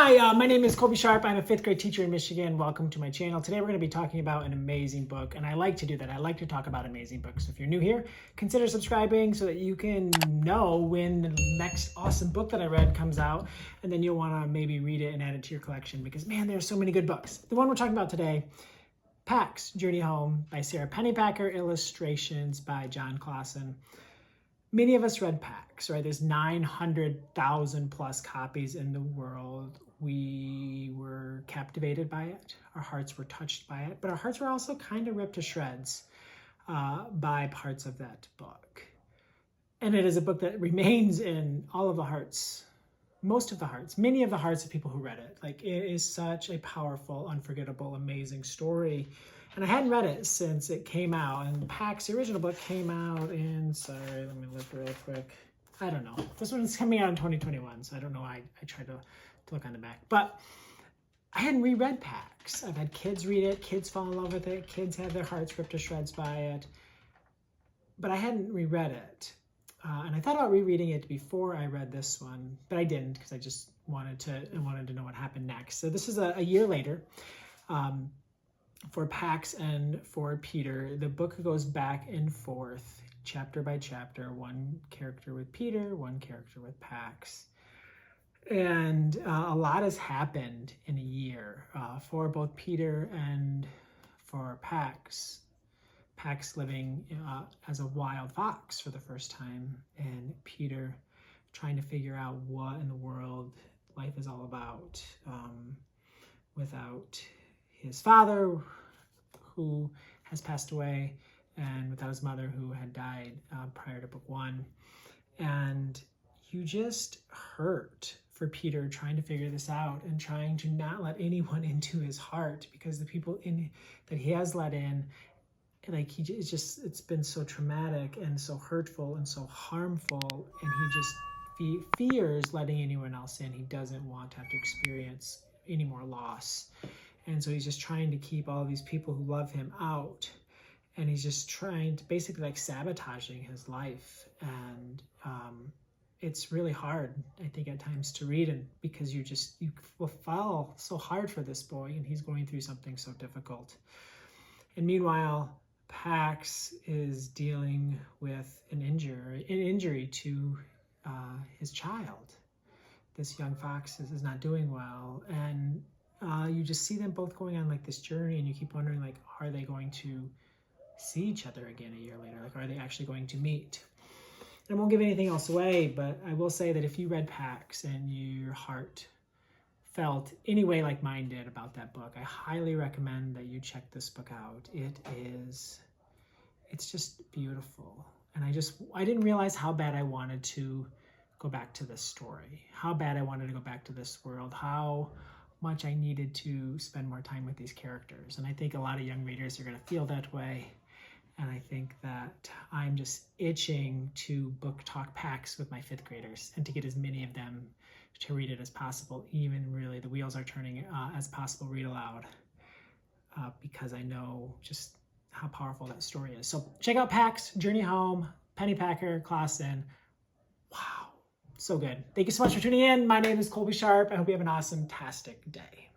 Hi, my name is Colby Sharp. I'm a fifth grade teacher in Michigan. Welcome to my channel. Today we're going to be talking about an amazing book, and I like to do that. I like to talk about amazing books. So if you're new here, consider subscribing so that you can know when the next awesome book that I read comes out, and then you'll want to maybe read it and add it to your collection because, man, there's so many good books. The one we're talking about today, Pax Journey Home by Sara Pennypacker, illustrations by Jon Klassen. Many of us read Pax, right? There's 900,000 plus copies in the world. We were captivated by it. Our hearts were touched by it, but our hearts were also kind of ripped to shreds by parts of that book. And it is a book that remains in all of the hearts, most of the hearts, many of the hearts of people who read it. Like, it is such a powerful, unforgettable, amazing story. And I hadn't read it since it came out. And Pax, the original book, came out in, sorry, let me look real quick. I don't know. This one's coming out in 2021, so I don't know why I tried to look on the back. But I hadn't reread Pax. I've had kids read it. Kids fall in love with it. Kids have their hearts ripped to shreds by it. But I hadn't reread it. And I thought about rereading it before I read this one, but I didn't because I just wanted to know what happened next. So this is a year later. For Pax and for Peter, the book goes back and forth, chapter by chapter, one character with Peter, one character with Pax. And a lot has happened in a year for both Peter and for Pax. Pax living as a wild fox for the first time, and Peter trying to figure out what in the world life is all about without his father, who has passed away, and without his mother, who had died prior to book one. And you just hurt for Peter trying to figure this out and trying to not let anyone into his heart, because the people that he has let in, like, it's been so traumatic and so hurtful and so harmful, and he just fears letting anyone else in. He doesn't want to have to experience any more loss. And so he's just trying to keep all these people who love him out. And he's just trying to basically like sabotaging his life. And it's really hard, I think, at times to read, and because you will fall so hard for this boy, and he's going through something so difficult. And meanwhile, Pax is dealing with an injury to his child. This young fox is not doing well, and you just see them both going on like this journey, and you keep wondering, like, are they going to see each other again a year later? Like, are they actually going to meet? And I won't give anything else away, but I will say that if you read Pax and your heart felt any way like mine did about that book, I highly recommend that you check this book out. It's just beautiful. And I didn't realize how bad I wanted to go back to this story, how bad I wanted to go back to this world, how much I needed to spend more time with these characters. And I think a lot of young readers are going to feel that way. And I think that I'm just itching to book talk Pax with my fifth graders and to get as many of them to read it as possible. Even really the wheels are turning as possible read aloud because I know just how powerful that story is. So check out Pax Journey Home, Pennypacker, Klassen. Wow. So good. Thank you so much for tuning in. My name is Colby Sharp. I hope you have an awesome-tastic day.